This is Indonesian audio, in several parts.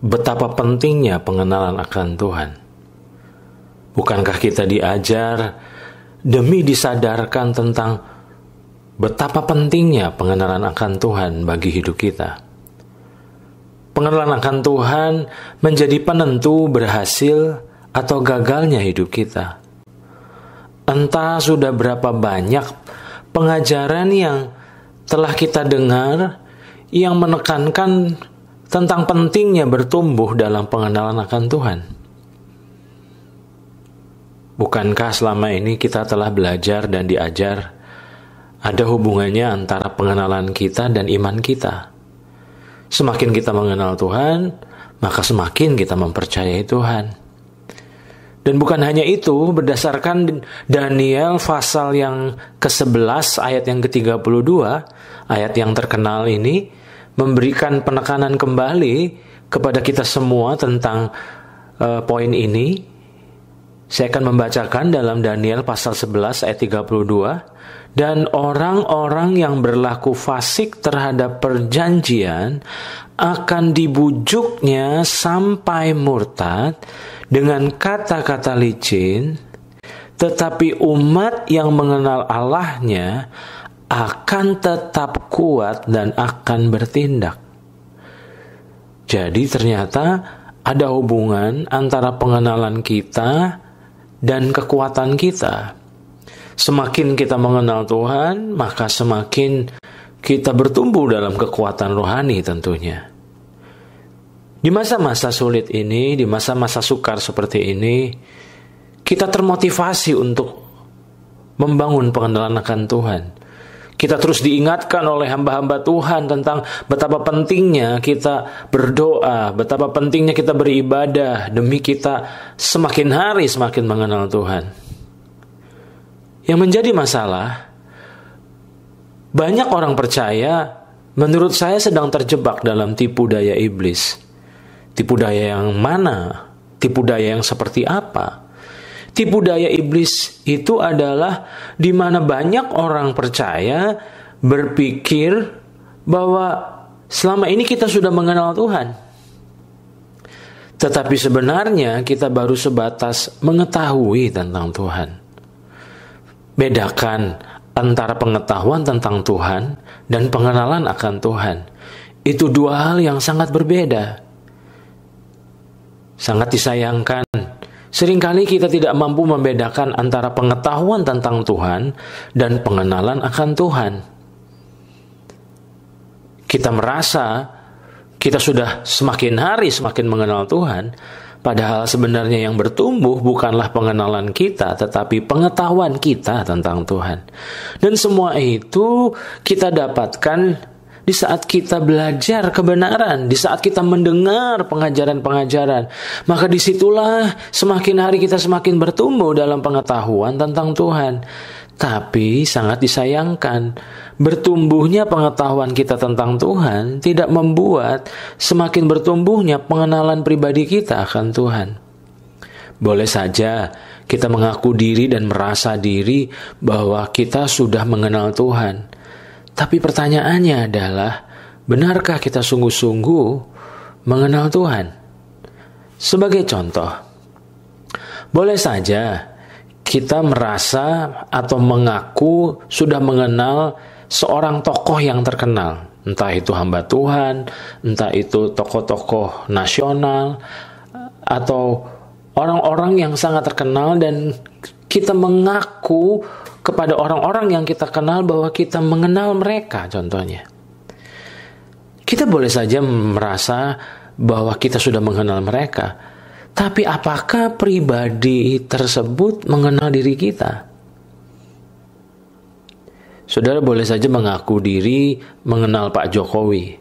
betapa pentingnya pengenalan akan Tuhan. Bukankah kita diajar demi disadarkan tentang betapa pentingnya pengenalan akan Tuhan bagi hidup kita? Pengenalan akan Tuhan menjadi penentu berhasil atau gagalnya hidup kita. Entah sudah berapa banyak pengajaran yang telah kita dengar yang menekankan tentang pentingnya bertumbuh dalam pengenalan akan Tuhan. Bukankah selama ini kita telah belajar dan diajar ada hubungannya antara pengenalan kita dan iman kita? Semakin kita mengenal Tuhan, maka semakin kita mempercayai Tuhan. Dan bukan hanya itu, berdasarkan Daniel pasal yang ke-11 ayat yang ke-32, ayat yang terkenal ini memberikan penekanan kembali kepada kita semua tentang poin ini. Saya akan membacakan dalam Daniel pasal 11 ayat 32. Dan orang-orang yang berlaku fasik terhadap perjanjian akan dibujuknya sampai murtad dengan kata-kata licin, tetapi umat yang mengenal Allahnya akan tetap kuat dan akan bertindak. Jadi ternyata ada hubungan antara pengenalan kita dan kekuatan kita. Semakin kita mengenal Tuhan, maka semakin kita bertumbuh dalam kekuatan rohani tentunya. Di masa-masa sulit ini, di masa-masa sukar seperti ini, kita termotivasi untuk membangun pengenalan akan Tuhan. Kita terus diingatkan oleh hamba-hamba Tuhan tentang betapa pentingnya kita berdoa, betapa pentingnya kita beribadah demi kita semakin hari semakin mengenal Tuhan. Yang menjadi masalah, banyak orang percaya, menurut saya sedang terjebak dalam tipu daya iblis. Tipu daya yang mana? Tipu daya yang seperti apa? Tipu daya iblis itu adalah di mana banyak orang percaya berpikir bahwa selama ini kita sudah mengenal Tuhan. Tetapi sebenarnya kita baru sebatas mengetahui tentang Tuhan. Bedakan antara pengetahuan tentang Tuhan dan pengenalan akan Tuhan. Itu dua hal yang sangat berbeda. Sangat disayangkan, seringkali kita tidak mampu membedakan antara pengetahuan tentang Tuhan dan pengenalan akan Tuhan. Kita merasa kita sudah semakin hari semakin mengenal Tuhan, padahal sebenarnya yang bertumbuh bukanlah pengenalan kita, tetapi pengetahuan kita tentang Tuhan. Dan semua itu kita dapatkan di saat kita belajar kebenaran, di saat kita mendengar pengajaran-pengajaran. Maka disitulah semakin hari kita semakin bertumbuh dalam pengetahuan tentang Tuhan. Tapi sangat disayangkan, bertumbuhnya pengetahuan kita tentang Tuhan tidak membuat semakin bertumbuhnya pengenalan pribadi kita akan Tuhan. Boleh saja kita mengaku diri dan merasa diri bahwa kita sudah mengenal Tuhan. Tapi pertanyaannya adalah, benarkah kita sungguh-sungguh mengenal Tuhan? Sebagai contoh, boleh saja kita merasa atau mengaku sudah mengenal seorang tokoh yang terkenal. Entah itu hamba Tuhan, entah itu tokoh-tokoh nasional, atau orang-orang yang sangat terkenal, dan kita mengaku kepada orang-orang yang kita kenal bahwa kita mengenal mereka, contohnya. Kita boleh saja merasa bahwa kita sudah mengenal mereka, tapi apakah pribadi tersebut mengenal diri kita? Saudara boleh saja mengaku diri mengenal Pak Jokowi,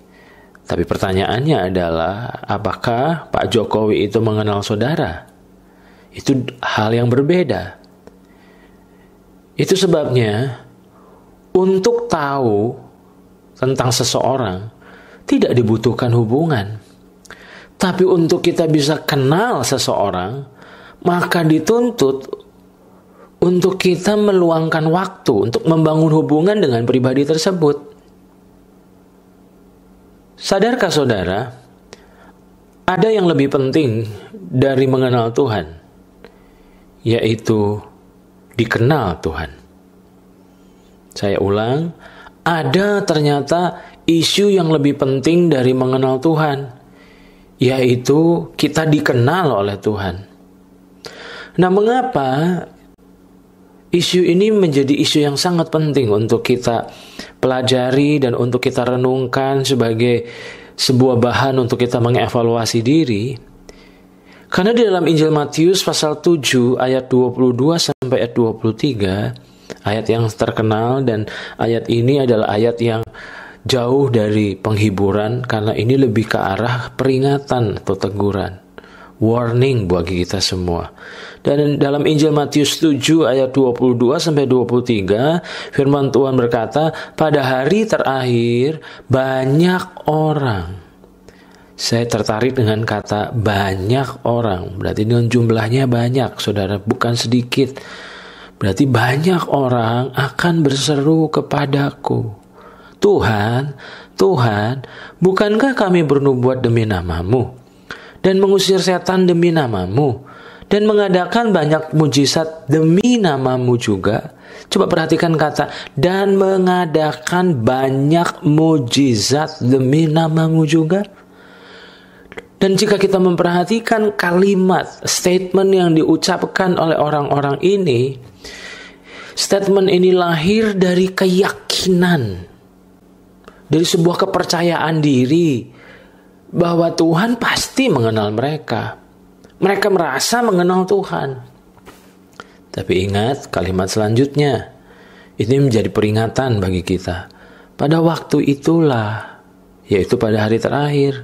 tapi pertanyaannya adalah, apakah Pak Jokowi itu mengenal saudara? Itu hal yang berbeda. Itu sebabnya untuk tahu tentang seseorang tidak dibutuhkan hubungan. Tapi untuk kita bisa kenal seseorang, maka dituntut untuk kita meluangkan waktu untuk membangun hubungan dengan pribadi tersebut. Sadarkah saudara, Ada yang lebih penting dari mengenal Tuhan, yaitu dikenal Tuhan. Saya ulang, ada ternyata isu yang lebih penting dari mengenal Tuhan, yaitu kita dikenal oleh Tuhan. Nah, mengapa isu ini menjadi isu yang sangat penting untuk kita pelajari dan untuk kita renungkan sebagai sebuah bahan untuk kita mengevaluasi diri? Karena di dalam Injil Matius pasal 7 ayat 22 sampai ayat 23, ayat yang terkenal, dan ayat ini adalah ayat yang jauh dari penghiburan karena ini lebih ke arah peringatan atau teguran. Warning bagi kita semua. Dan dalam Injil Matius 7 ayat 22 sampai 23, firman Tuhan berkata, pada hari terakhir banyak orang. Saya tertarik dengan kata banyak orang. Berarti dengan jumlahnya banyak, saudara, bukan sedikit. Berarti banyak orang akan berseru kepadaku, Tuhan, Tuhan, bukankah kami bernubuat demi nama-Mu dan mengusir setan demi nama-Mu, dan mengadakan banyak mujizat demi nama-Mu juga? Coba perhatikan kata, dan mengadakan banyak mujizat demi nama-Mu juga. Dan jika kita memperhatikan kalimat, statement yang diucapkan oleh orang-orang ini, statement ini lahir dari keyakinan, dari sebuah kepercayaan diri, bahwa Tuhan pasti mengenal mereka. Mereka merasa mengenal Tuhan. Tapi ingat kalimat selanjutnya. Ini menjadi peringatan bagi kita. Pada waktu itulah, yaitu pada hari terakhir,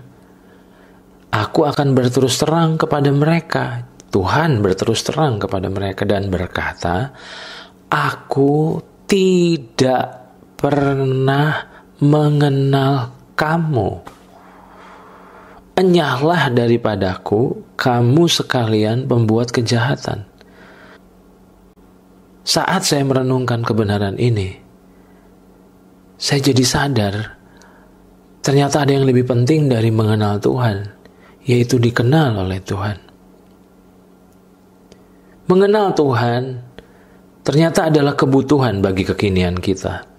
aku akan berterus terang kepada mereka. Tuhan berterus terang kepada mereka dan berkata, aku tidak pernah mengenal kamu. Enyahlah daripadaku, kamu sekalian pembuat kejahatan. Saat saya merenungkan kebenaran ini, saya jadi sadar, ternyata ada yang lebih penting dari mengenal Tuhan, yaitu dikenal oleh Tuhan. Mengenal Tuhan ternyata adalah kebutuhan bagi kekinian kita.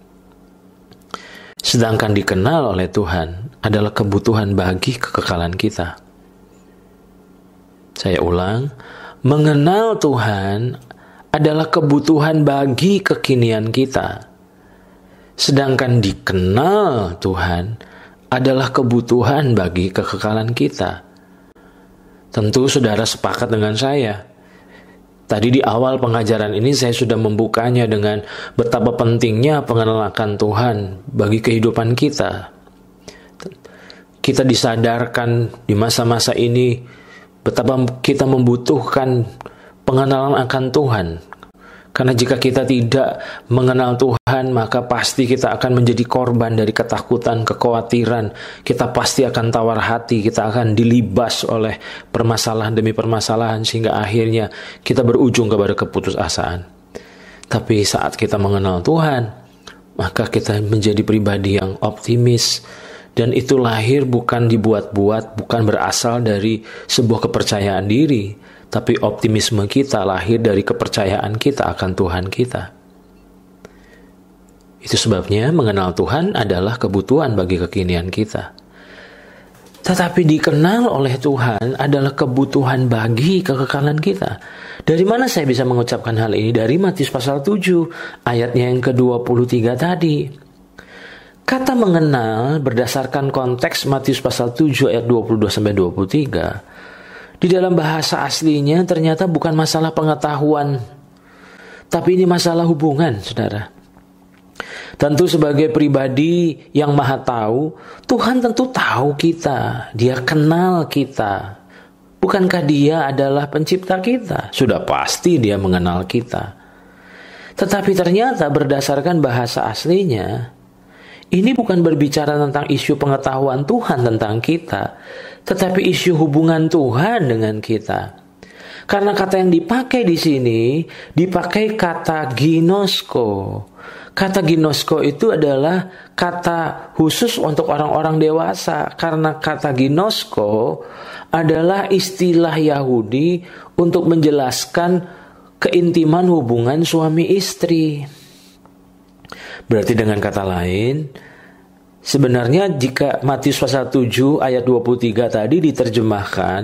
Sedangkan dikenal oleh Tuhan adalah kebutuhan bagi kekekalan kita. Saya ulang, mengenal Tuhan adalah kebutuhan bagi kekinian kita. Sedangkan dikenal Tuhan adalah kebutuhan bagi kekekalan kita. Tentu saudara sepakat dengan saya. Tadi di awal pengajaran ini saya sudah membukanya dengan betapa pentingnya pengenalan Tuhan bagi kehidupan kita. Kita disadarkan di masa-masa ini betapa kita membutuhkan pengenalan akan Tuhan. Karena jika kita tidak mengenal Tuhan, maka pasti kita akan menjadi korban dari ketakutan, kekhawatiran. Kita pasti akan tawar hati, kita akan dilibas oleh permasalahan demi permasalahan, sehingga akhirnya kita berujung kepada keputusasaan. Tapi saat kita mengenal Tuhan, maka kita menjadi pribadi yang optimis. Dan itu lahir bukan dibuat-buat, bukan berasal dari sebuah kepercayaan diri, tapi optimisme kita lahir dari kepercayaan kita akan Tuhan kita. Itu sebabnya mengenal Tuhan adalah kebutuhan bagi kekinian kita. Tetapi dikenal oleh Tuhan adalah kebutuhan bagi kekekalan kita. Dari mana saya bisa mengucapkan hal ini? Dari Matius pasal 7, ayatnya yang ke-23 tadi. Kata mengenal berdasarkan konteks Matius pasal 7 ayat 22-23. Di dalam bahasa aslinya ternyata bukan masalah pengetahuan, tapi ini masalah hubungan, saudara. Tentu sebagai pribadi yang maha tahu, Tuhan tentu tahu kita, Dia kenal kita. Bukankah Dia adalah pencipta kita? Sudah pasti Dia mengenal kita. Tetapi ternyata berdasarkan bahasa aslinya, ini bukan berbicara tentang isu pengetahuan Tuhan tentang kita, tetapi isu hubungan Tuhan dengan kita. Karena kata yang dipakai di sini, dipakai kata ginosko. Kata ginosko itu adalah kata khusus untuk orang-orang dewasa. Karena kata ginosko adalah istilah Yahudi untuk menjelaskan keintiman hubungan suami istri. Berarti dengan kata lain, sebenarnya jika Matius pasal 7 ayat 23 tadi diterjemahkan,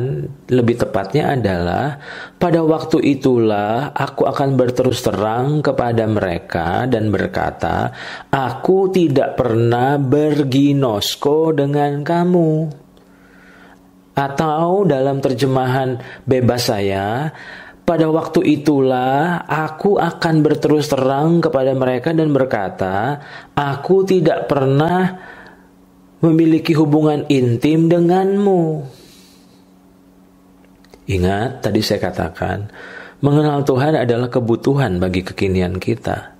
lebih tepatnya adalah, pada waktu itulah aku akan berterus terang kepada mereka dan berkata, aku tidak pernah berginosko dengan kamu. Atau dalam terjemahan bebas saya, pada waktu itulah aku akan berterus terang kepada mereka dan berkata, aku tidak pernah memiliki hubungan intim denganmu. Ingat, tadi saya katakan, mengenal Tuhan adalah kebutuhan bagi kekinian kita.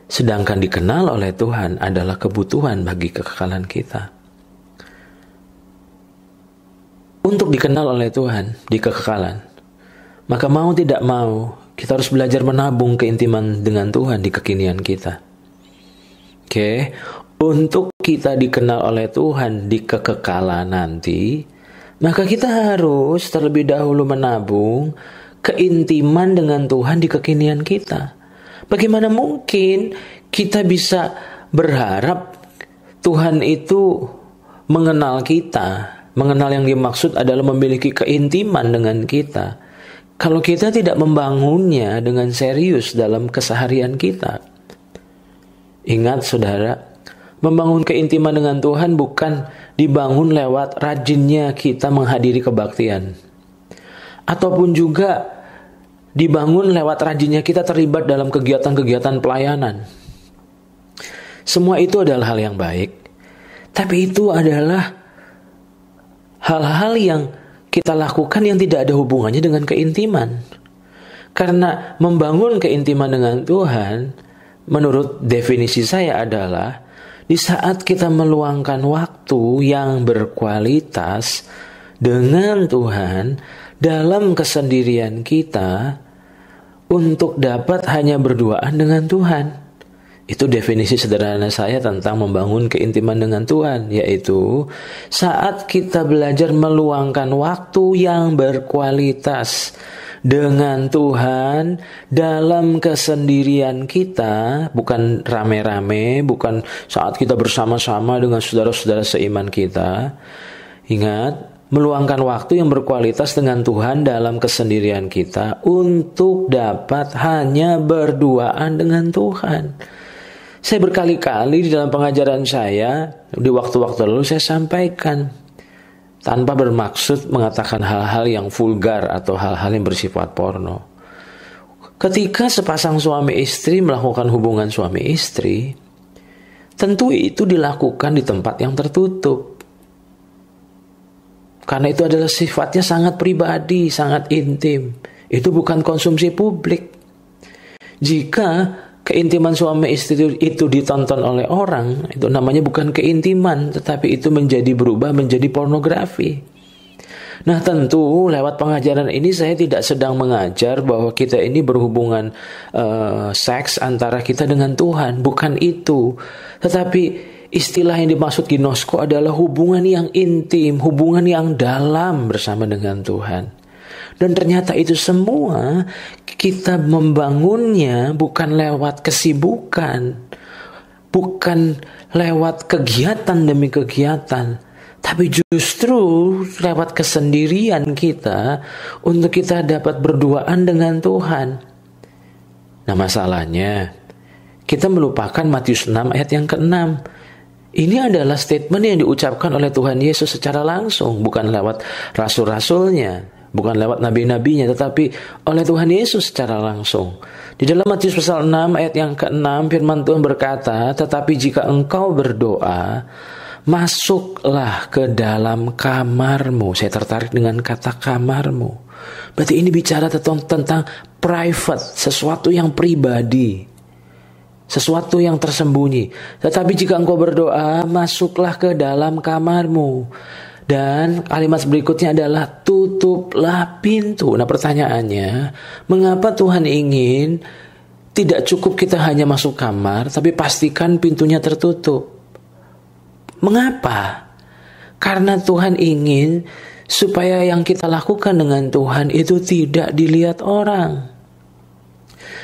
Sedangkan dikenal oleh Tuhan adalah kebutuhan bagi kekekalan kita. Untuk dikenal oleh Tuhan di kekekalan, maka mau tidak mau, kita harus belajar menabung keintiman dengan Tuhan di kekinian kita. Oke, untuk kita dikenal oleh Tuhan di kekekalan nanti, maka kita harus terlebih dahulu menabung keintiman dengan Tuhan di kekinian kita. Bagaimana mungkin kita bisa berharap Tuhan itu mengenal kita? Mengenal yang dimaksud adalah memiliki keintiman dengan kita, kalau kita tidak membangunnya dengan serius dalam keseharian kita. Ingat saudara, membangun keintiman dengan Tuhan bukan dibangun lewat rajinnya kita menghadiri kebaktian. Ataupun juga dibangun lewat rajinnya kita terlibat dalam kegiatan-kegiatan pelayanan. Semua itu adalah hal yang baik. Tapi itu adalah hal-hal yang kita lakukan yang tidak ada hubungannya dengan keintiman. Karena membangun keintiman dengan Tuhan, menurut definisi saya adalah di saat kita meluangkan waktu yang berkualitas dengan Tuhan dalam kesendirian kita untuk dapat hanya berduaan dengan Tuhan. Itu definisi sederhana saya tentang membangun keintiman dengan Tuhan, yaitu saat kita belajar meluangkan waktu yang berkualitas dengan Tuhan dalam kesendirian kita, bukan rame-rame, bukan saat kita bersama-sama dengan saudara-saudara seiman kita. Ingat, meluangkan waktu yang berkualitas dengan Tuhan dalam kesendirian kita untuk dapat hanya berduaan dengan Tuhan. Saya berkali-kali di dalam pengajaran saya, di waktu-waktu lalu saya sampaikan, tanpa bermaksud mengatakan hal-hal yang vulgar atau hal-hal yang bersifat porno. Ketika sepasang suami istri melakukan hubungan suami istri, tentu itu dilakukan di tempat yang tertutup. Karena itu adalah sifatnya sangat pribadi, sangat intim. Itu bukan konsumsi publik. Jika keintiman suami istri itu ditonton oleh orang, itu namanya bukan keintiman, tetapi itu berubah menjadi pornografi. Nah tentu lewat pengajaran ini saya tidak sedang mengajar bahwa kita ini berhubungan seks antara kita dengan Tuhan, bukan itu. Tetapi istilah yang dimaksud ginosko adalah hubungan yang intim, hubungan yang dalam bersama dengan Tuhan. Dan ternyata itu semua kita membangunnya bukan lewat kesibukan, bukan lewat kegiatan demi kegiatan, tapi justru lewat kesendirian kita untuk kita dapat berduaan dengan Tuhan. Nah masalahnya, kita melupakan Matius 6 ayat yang ke-6. Ini adalah statement yang diucapkan oleh Tuhan Yesus secara langsung, bukan lewat rasul-rasulnya, bukan lewat nabi-nabinya, tetapi oleh Tuhan Yesus secara langsung. Di dalam Matius pasal 6 ayat yang ke-6, firman Tuhan berkata, tetapi jika engkau berdoa, masuklah ke dalam kamarmu. Saya tertarik dengan kata kamarmu. Berarti ini bicara tentang private, sesuatu yang pribadi, sesuatu yang tersembunyi. Tetapi jika engkau berdoa, masuklah ke dalam kamarmu. Dan kalimat berikutnya adalah tutuplah pintu. Nah pertanyaannya, mengapa Tuhan ingin Tidak cukup kita hanya masuk kamar, tapi pastikan pintunya tertutup. Mengapa? Karena Tuhan ingin supaya yang kita lakukan dengan Tuhan itu tidak dilihat orang.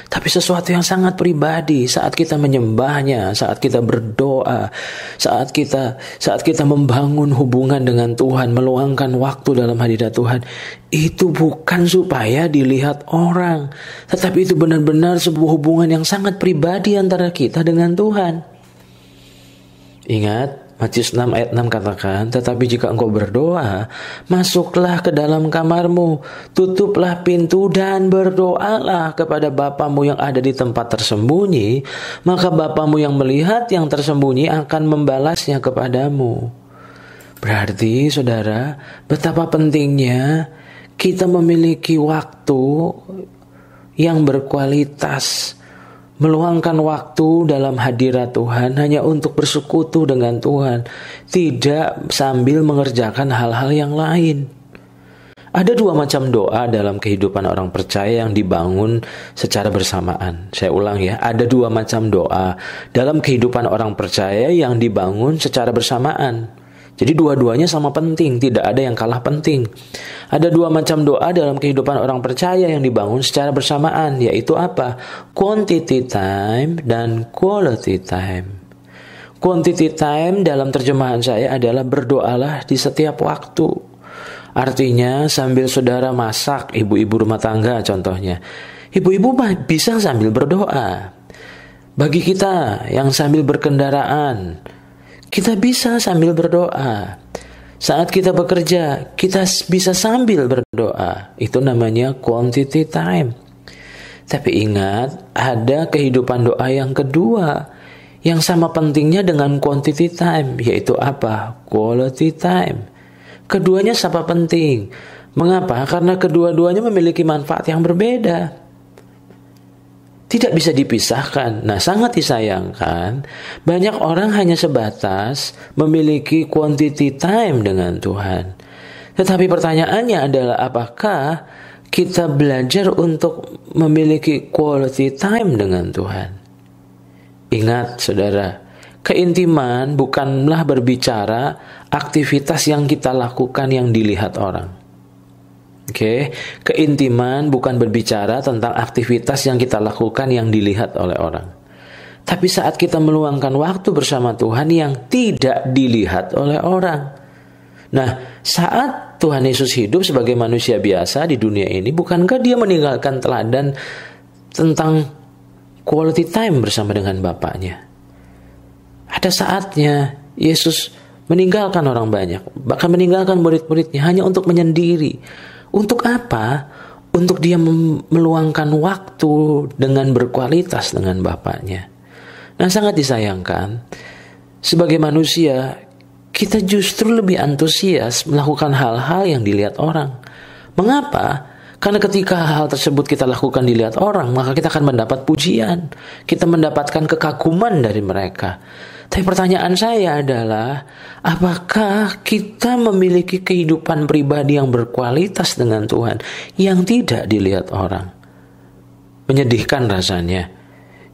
Tapi sesuatu yang sangat pribadi saat kita menyembahnya, saat kita berdoa, saat kita membangun hubungan dengan Tuhan, meluangkan waktu dalam hadirat Tuhan, itu bukan supaya dilihat orang, tetapi itu benar-benar sebuah hubungan yang sangat pribadi antara kita dengan Tuhan. Ingat, Matius 6 ayat 6 katakan, tetapi jika engkau berdoa, masuklah ke dalam kamarmu, tutuplah pintu dan berdoalah kepada Bapamu yang ada di tempat tersembunyi, maka Bapamu yang melihat yang tersembunyi akan membalasnya kepadamu. Berarti saudara, betapa pentingnya kita memiliki waktu yang berkualitas, meluangkan waktu dalam hadirat Tuhan hanya untuk bersekutu dengan Tuhan, tidak sambil mengerjakan hal-hal yang lain. Ada dua macam doa dalam kehidupan orang percaya yang dibangun secara bersamaan. Saya ulang ya, ada dua macam doa dalam kehidupan orang percaya yang dibangun secara bersamaan. Jadi dua-duanya sama penting, tidak ada yang kalah penting. Ada dua macam doa dalam kehidupan orang percaya yang dibangun secara bersamaan, yaitu apa? Quantity time dan quality time. Quantity time dalam terjemahan saya adalah berdoalah di setiap waktu. Artinya sambil saudara masak, ibu-ibu rumah tangga contohnya. Ibu-ibu bisa sambil berdoa. Bagi kita yang sambil berkendaraan, kita bisa sambil berdoa. Saat kita bekerja, kita bisa sambil berdoa. Itu namanya quantity time. Tapi ingat, ada kehidupan doa yang kedua yang sama pentingnya dengan quantity time, yaitu apa? Quality time. Keduanya sama penting. Mengapa? Karena kedua-duanya memiliki manfaat yang berbeda. Tidak bisa dipisahkan. Nah, sangat disayangkan, banyak orang hanya sebatas memiliki quantity time dengan Tuhan. Tetapi pertanyaannya adalah, apakah kita belajar untuk memiliki quality time dengan Tuhan? Ingat, saudara, keintiman bukanlah berbicara aktivitas yang kita lakukan yang dilihat orang. Keintiman bukan berbicara tentang aktivitas yang kita lakukan yang dilihat oleh orang. Tapi saat kita meluangkan waktu bersama Tuhan yang tidak dilihat oleh orang. Nah, saat Tuhan Yesus hidup sebagai manusia biasa di dunia ini, bukankah dia meninggalkan teladan tentang quality time bersama dengan Bapaknya? Ada saatnya Yesus meninggalkan orang banyak, bahkan meninggalkan murid-muridnya hanya untuk menyendiri. Untuk apa? Untuk dia meluangkan waktu dengan berkualitas dengan Bapaknya. Nah, sangat disayangkan, sebagai manusia, kita justru lebih antusias melakukan hal-hal yang dilihat orang. Mengapa? Karena ketika hal tersebut kita lakukan dilihat orang, maka kita akan mendapat pujian. Kita mendapatkan kekaguman dari mereka. Tapi pertanyaan saya adalah, apakah kita memiliki kehidupan pribadi yang berkualitas dengan Tuhan yang tidak dilihat orang? Menyedihkan rasanya.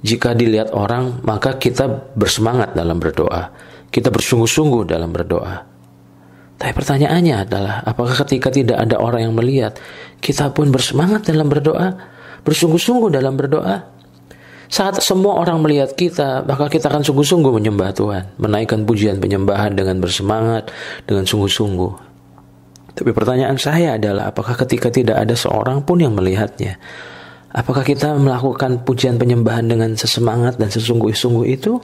Jika dilihat orang, maka kita bersemangat dalam berdoa. Kita bersungguh-sungguh dalam berdoa. Tapi pertanyaannya adalah, apakah ketika tidak ada orang yang melihat, kita pun bersemangat dalam berdoa, bersungguh-sungguh dalam berdoa? Saat semua orang melihat kita, maka kita akan sungguh-sungguh menyembah Tuhan, menaikkan pujian penyembahan dengan bersemangat, dengan sungguh-sungguh. Tapi pertanyaan saya adalah, apakah ketika tidak ada seorang pun yang melihatnya, apakah kita melakukan pujian penyembahan dengan sesemangat dan sesungguh-sungguh itu?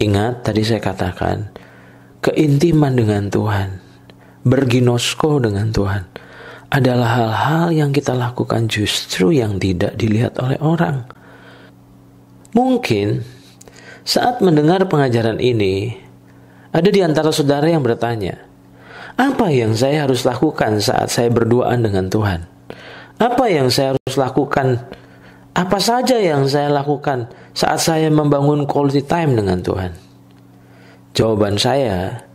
Ingat, tadi saya katakan, keintiman dengan Tuhan, berginosko dengan Tuhan, adalah hal-hal yang kita lakukan justru yang tidak dilihat oleh orang. Mungkin saat mendengar pengajaran ini, ada di antara saudara yang bertanya, apa yang saya harus lakukan saat saya berduaan dengan Tuhan? Apa yang saya harus lakukan? Apa saja yang saya lakukan saat saya membangun quality time dengan Tuhan? Jawaban saya,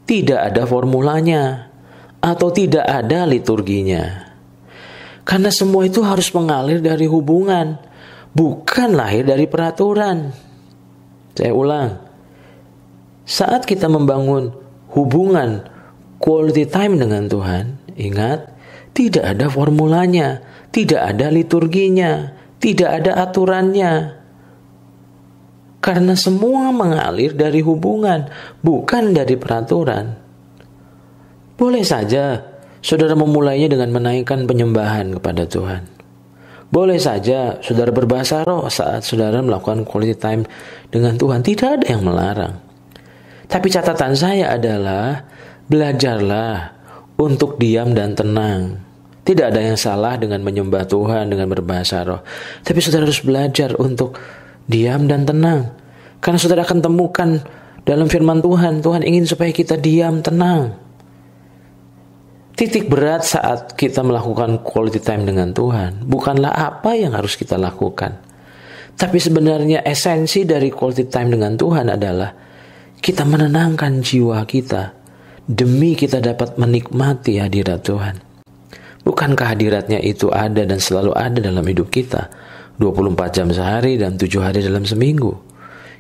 tidak ada formulanya atau tidak ada liturginya. Karena semua itu harus mengalir dari hubungan, bukan lahir dari peraturan. Saya ulang, saat kita membangun hubungan quality time dengan Tuhan, ingat, tidak ada formulanya, tidak ada liturginya, tidak ada aturannya. Karena semua mengalir dari hubungan, bukan dari peraturan. Boleh saja saudara memulainya dengan menaikkan penyembahan kepada Tuhan. Boleh saja saudara berbahasa roh saat saudara melakukan quality time dengan Tuhan. Tidak ada yang melarang. Tapi catatan saya adalah belajarlah untuk diam dan tenang. Tidak ada yang salah dengan menyembah Tuhan, dengan berbahasa roh. Tapi saudara harus belajar untuk diam dan tenang. Karena saudara akan temukan dalam firman Tuhan, Tuhan ingin supaya kita diam, tenang. Titik berat saat kita melakukan quality time dengan Tuhan bukanlah apa yang harus kita lakukan. Tapi sebenarnya esensi dari quality time dengan Tuhan adalah kita menenangkan jiwa kita demi kita dapat menikmati hadirat Tuhan. Bukankah hadiratnya itu ada dan selalu ada dalam hidup kita 24 jam sehari dan 7 hari dalam seminggu?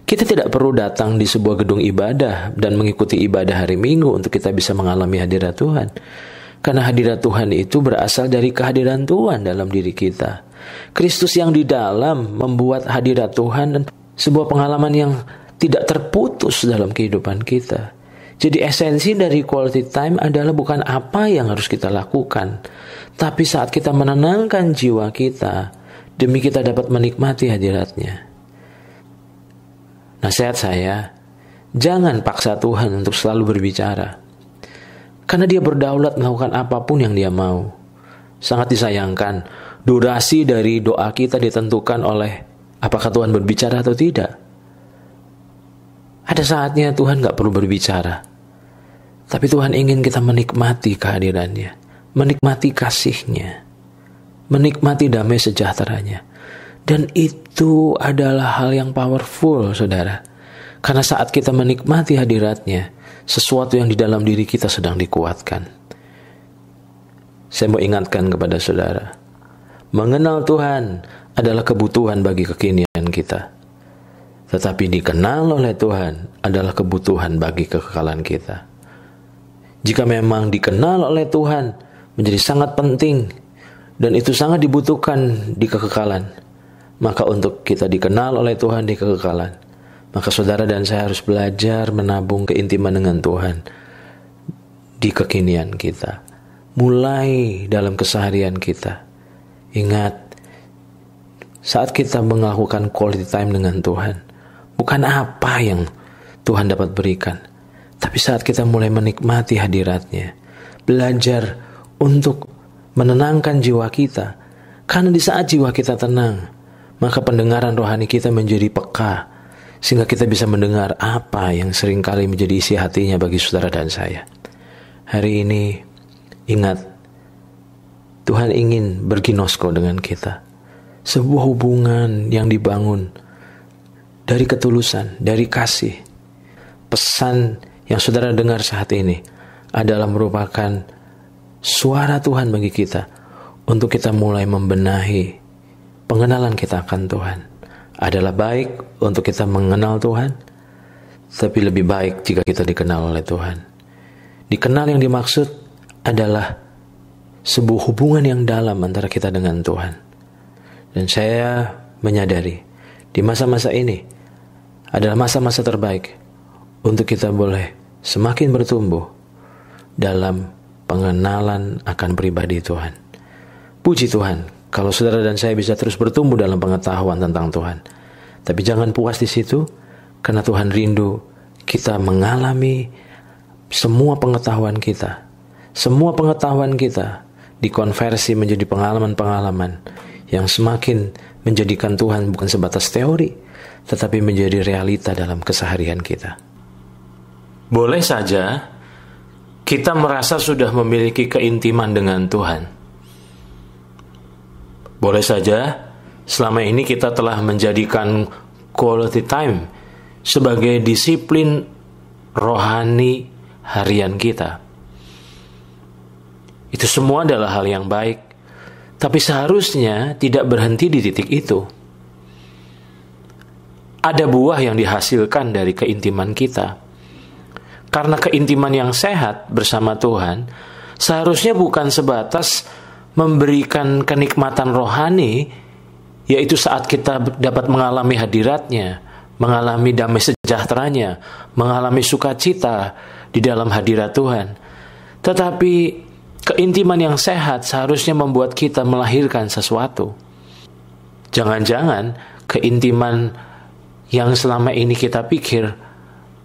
Kita tidak perlu datang di sebuah gedung ibadah dan mengikuti ibadah hari Minggu untuk kita bisa mengalami hadirat Tuhan. Karena hadirat Tuhan itu berasal dari kehadiran Tuhan dalam diri kita. Kristus yang di dalam membuat hadirat Tuhan dan sebuah pengalaman yang tidak terputus dalam kehidupan kita. Jadi esensi dari quality time adalah bukan apa yang harus kita lakukan, tapi saat kita menenangkan jiwa kita demi kita dapat menikmati hadiratnya. Nasihat saya, jangan paksa Tuhan untuk selalu berbicara. Karena dia berdaulat melakukan apapun yang dia mau. Sangat disayangkan, durasi dari doa kita ditentukan oleh apakah Tuhan berbicara atau tidak. Ada saatnya Tuhan gak perlu berbicara. Tapi Tuhan ingin kita menikmati kehadirannya, menikmati kasih-Nya, menikmati damai sejahteranya. Dan itu adalah hal yang powerful, saudara. Karena saat kita menikmati hadirat-Nya, sesuatu yang di dalam diri kita sedang dikuatkan. Saya mau ingatkan kepada saudara, mengenal Tuhan adalah kebutuhan bagi kekinian kita. Tetapi dikenal oleh Tuhan adalah kebutuhan bagi kekekalan kita. Jika memang dikenal oleh Tuhan menjadi sangat penting dan itu sangat dibutuhkan di kekekalan, maka untuk kita dikenal oleh Tuhan di kekekalan, maka saudara dan saya harus belajar menabung keintiman dengan Tuhan di kekinian kita. Mulai dalam keseharian kita. Ingat, saat kita melakukan quality time dengan Tuhan, bukan apa yang Tuhan dapat berikan, tapi saat kita mulai menikmati hadirat-Nya, belajar untuk menenangkan jiwa kita. Karena di saat jiwa kita tenang, maka pendengaran rohani kita menjadi peka, sehingga kita bisa mendengar apa yang seringkali menjadi isi hatinya bagi saudara dan saya. Hari ini, ingat, Tuhan ingin berginosko dengan kita. Sebuah hubungan yang dibangun dari ketulusan, dari kasih. Pesan yang saudara dengar saat ini adalah merupakan suara Tuhan bagi kita untuk kita mulai membenahi pengenalan kita akan Tuhan. Adalah baik untuk kita mengenal Tuhan, tapi lebih baik jika kita dikenal oleh Tuhan. Dikenal yang dimaksud adalah sebuah hubungan yang dalam antara kita dengan Tuhan. Dan saya menyadari di masa-masa ini adalah masa-masa terbaik untuk kita boleh semakin bertumbuh dalam pengenalan akan pribadi Tuhan. Puji Tuhan kalau saudara dan saya bisa terus bertumbuh dalam pengetahuan tentang Tuhan. Tapi jangan puas di situ, karena Tuhan rindu kita mengalami semua pengetahuan kita. Semua pengetahuan kita dikonversi menjadi pengalaman-pengalaman yang semakin menjadikan Tuhan bukan sebatas teori, tetapi menjadi realita dalam keseharian kita. Boleh saja kita merasa sudah memiliki keintiman dengan Tuhan. Boleh saja selama ini kita telah menjadikan quality time sebagai disiplin rohani harian kita. Itu semua adalah hal yang baik, tapi seharusnya tidak berhenti di titik itu. ada buah yang dihasilkan dari keintiman kita. Karena keintiman yang sehat bersama Tuhan seharusnya bukan sebatas memberikan kenikmatan rohani, yaitu saat kita dapat mengalami hadirat-Nya, mengalami damai sejahteranya, mengalami sukacita di dalam hadirat Tuhan. Tetapi keintiman yang sehat seharusnya membuat kita melahirkan sesuatu. Jangan-jangan keintiman yang selama ini kita pikir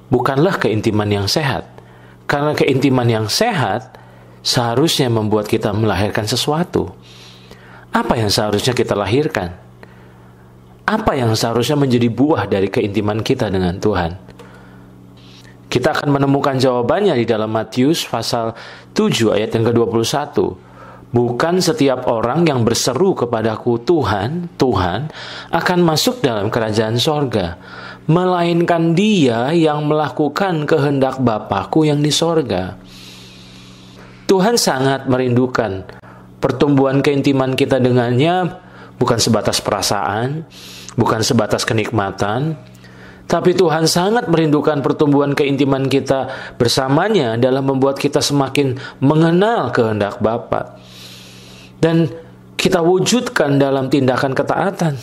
bukanlah keintiman yang sehat. Karena keintiman yang sehat seharusnya membuat kita melahirkan sesuatu. Apa yang seharusnya kita lahirkan? Apa yang seharusnya menjadi buah dari keintiman kita dengan Tuhan? Kita akan menemukan jawabannya di dalam Matius pasal 7 ayat yang ke-21. Bukan setiap orang yang berseru kepadaku Tuhan, Tuhan, akan masuk dalam kerajaan sorga, melainkan dia yang melakukan kehendak Bapa-Ku yang di sorga. Tuhan sangat merindukan pertumbuhan keintiman kita dengannya, bukan sebatas perasaan, bukan sebatas kenikmatan, tapi Tuhan sangat merindukan pertumbuhan keintiman kita bersamanya dalam membuat kita semakin mengenal kehendak Bapa. Dan kita wujudkan dalam tindakan ketaatan.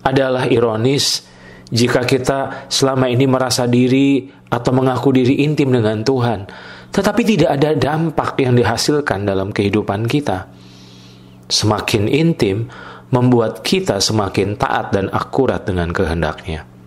Adalah ironis jika kita selama ini merasa diri atau mengaku diri intim dengan Tuhan, tetapi tidak ada dampak yang dihasilkan dalam kehidupan kita. Semakin intim membuat kita semakin taat dan akurat dengan kehendak-Nya.